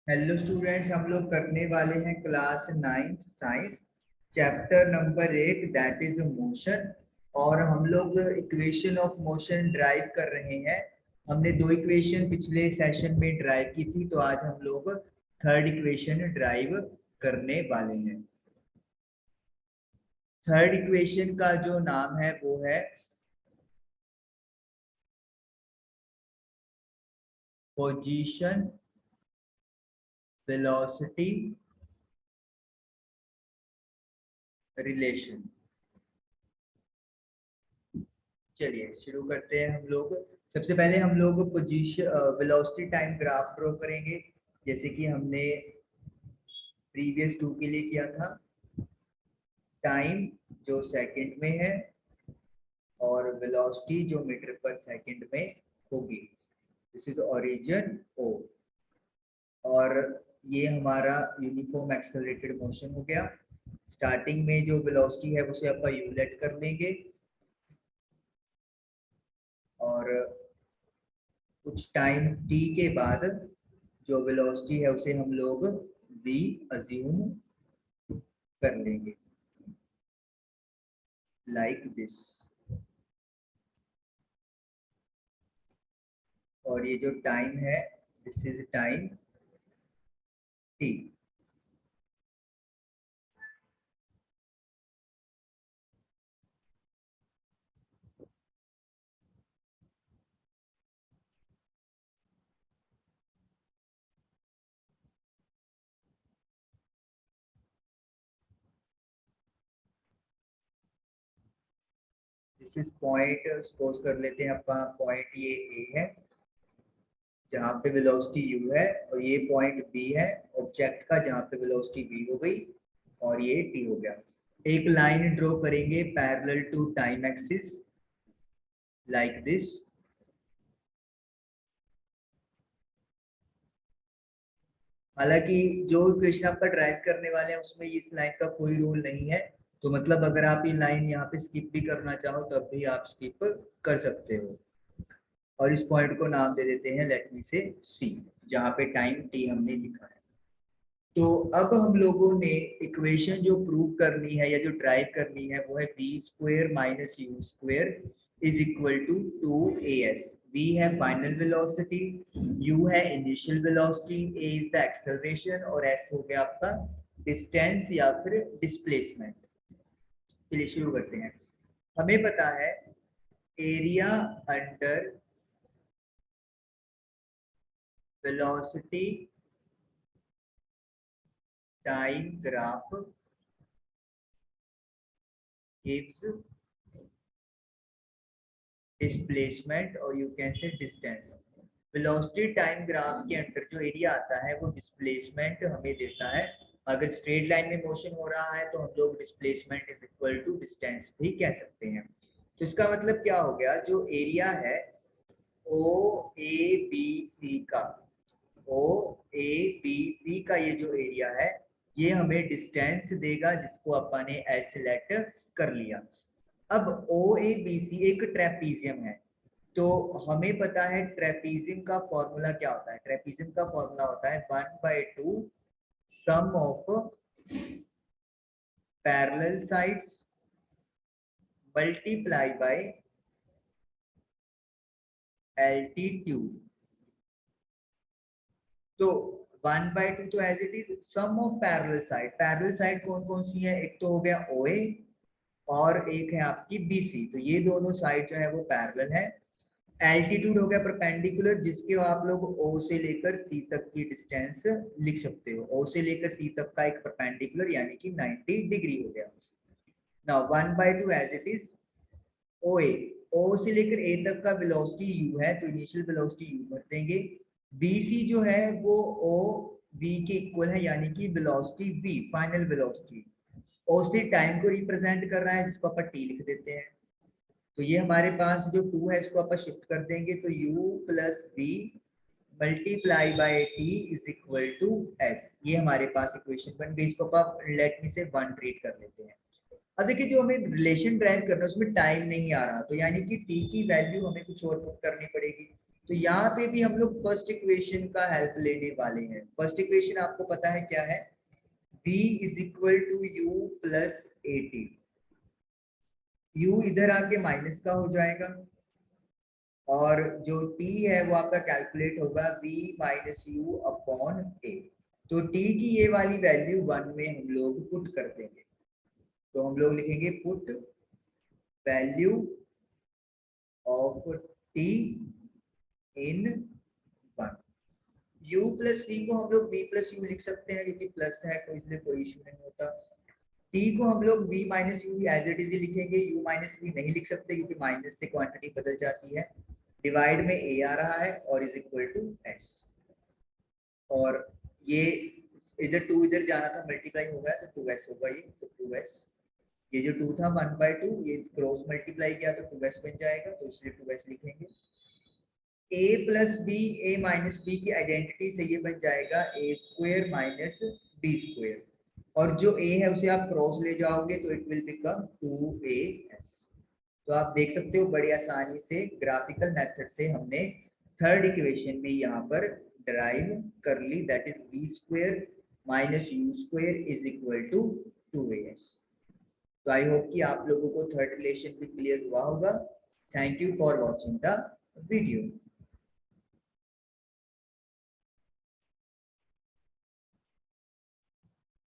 Hello students, हम लोग करने वाले हैं class 9th science chapter number 8 that is motion. और हम लोग इक्वेशन ऑफ मोशन ड्राइव कर रहे हैं। हमने दो इक्वेशन पिछले सेशन में ड्राइव की थी, तो आज हम लोग थर्ड इक्वेशन ड्राइव करने वाले हैं। थर्ड इक्वेशन का जो नाम है वो है पोजीशन वेलोसिटी रिलेशन। चलिए शुरू करते हैं हम लोग। सबसे पहले हम लोग position velocity time graph draw करेंगे, जैसे कि हमने प्रीवियस टू के लिए किया था। टाइम जो सेकंड में है और वेलोसिटी जो मीटर पर सेकंड में होगी। This is origin O. और ये हमारा यूनिफॉर्म एक्सेलरेटेड मोशन हो गया। स्टार्टिंग में जो वेलोसिटी है उसे अपन यू लेट कर लेंगे, और कुछ टाइम टी के बाद जो वेलोसिटी है उसे हम लोग v अज्यूम कर लेंगे, लाइक दिस। और ये जो टाइम है, this is time t। This is point, suppose कर लेते हैं अपना पॉइंट ये ए है जहाँ पे वेलोसिटी u है, और ये पॉइंट b है ऑब्जेक्ट का जहाँ पे वेलोसिटी v हो गई और ये t हो गया। एक लाइन ड्रॉ करेंगे parallel to time axis, like this. हालांकि जो इक्वेशन आपका ड्राइव करने वाले हैं उसमें इस लाइन का कोई रूल नहीं है, तो मतलब अगर आप ये लाइन यहाँ पे स्किप भी करना चाहो तब भी आप स्किप कर सकते हो। और इस पॉइंट को नाम दे देते हैं, लेट मी से सी, जहाँ पे टाइम टी हमने लिखा है। तो अब हम लोगों ने इक्वेशन जो प्रूव करनी है या जो ड्राइव करनी है वो है v square minus u square is equal to 2as। v है फाइनल वेलोसिटी, u है initial velocity, a is the acceleration और s हो गया आपका डिस्टेंस या फिर डिस्प्लेसमेंट। चलिए शुरू करते हैं। हमें पता है area under velocity time graph gives displacement और you can say distance. Velocity time graph के अंदर जो एरिया आता है वो डिस्प्लेसमेंट हमें देता है। अगर स्ट्रेट लाइन में मोशन हो रहा है तो हम लोग displacement is equal to distance भी कह सकते हैं। तो इसका मतलब क्या हो गया, जो एरिया है ओ ए बी सी का, ओ ए बी सी का ये जो एरिया है ये हमें डिस्टेंस देगा, जिसको अपन ने एस सेलेक्ट कर लिया। अब ओ ए बी सी एक ट्रेपीजियम है, तो हमें पता है ट्रेपीजियम का फॉर्मूला क्या होता है। ट्रेपीजियम का फॉर्मूला होता है 1/2 sum of parallel sides multiply by altitude. तो 1/2 तो as it is sum of parallel side. Parallel side कौन कौन सी है, एक तो हो गया OA और एक है आपकी BC, तो ये दोनों साइड जो है वो पैरेलल है। एल्टीट्यूड हो गया परपेंडिकुलर, जिसके आप लोग O से लेकर C तक की डिस्टेंस लिख सकते हो। O से लेकर C तक का एक परपेंडिकुलर यानी कि 90 डिग्री हो गया। Now 1/2 as it is OA। O से लेकर A तक का वेलोसिटी U है, तो इनिशियल वेलोसिटी U भर देंगे। BC जो है वो O V के इक्वल है, यानी कि velocity V final velocity. O से टाइम को रिप्रेजेंट कर रहा है, जिसको अपन T लिख देते हैं। तो ये हमारे पास जो 2 है इसको अपन शिफ्ट कर देंगे, तो U plus V multiply by T is equal to S। ये हमारे पास इक्वेशन बन गई। इसको अपन लेट मी से 1 ट्रीट कर लेते हैं। अब देखिए, जो हमें रिलेशन ड्राइव करना है उसमें टाइम नहीं आ रहा, तो यानी कि टी की वैल्यू हमें कुछ और पुट करनी पड़ेगी। तो यहाँ पे भी हम लोग फर्स्ट इक्वेशन का हेल्प लेने वाले हैं। फर्स्ट इक्वेशन आपको पता है क्या है, v is equal to u plus a t. U इधर आके माइनस का हो जाएगा और जो t है वो आपका कैलकुलेट होगा v माइनस यू अपॉन ए। तो t की ये वाली वैल्यू 1 में हम लोग पुट कर देंगे। तो हम लोग लिखेंगे put value of t in 1। u plus v को हम लोग v प्लस यू लिख सकते हैं क्योंकि प्लस है तो इसलिए कोई इशू नहीं होता। t को हम लोग v minus u as it is लिखेंगे, u माइनस v नहीं लिख सकते क्योंकि माइनस से क्वांटिटी बदल जाती है। डिवाइड में a आ रहा है और इज इक्वल टू s। और ये इधर 2 इधर जाना था, मल्टीप्लाई हो गया तो 2s होगा ये, तो 2s। ये जो 2 था 1/2, ये क्रॉस मल्टीप्लाई किया तो 2s बन जाएगा, तो इसलिए 2s लिखेंगे। a plus b, a minus b की आइडेंटिटी से ये बन जाएगा a square minus b square. और जो a है उसे आप क्रॉस ले जाओगे तो इट विल बिकम 2as। तो आप देख सकते हो बड़ी आसानी से ग्राफिकल मेथड से हमने थर्ड इक्वेशन भी यहाँ पर डराइव कर ली, that is B square minus U square is equal to 2as। तो आई होप कि आप लोगों को थर्ड रिलेशन भी क्लियर हुआ होगा। Thank you for watching the video.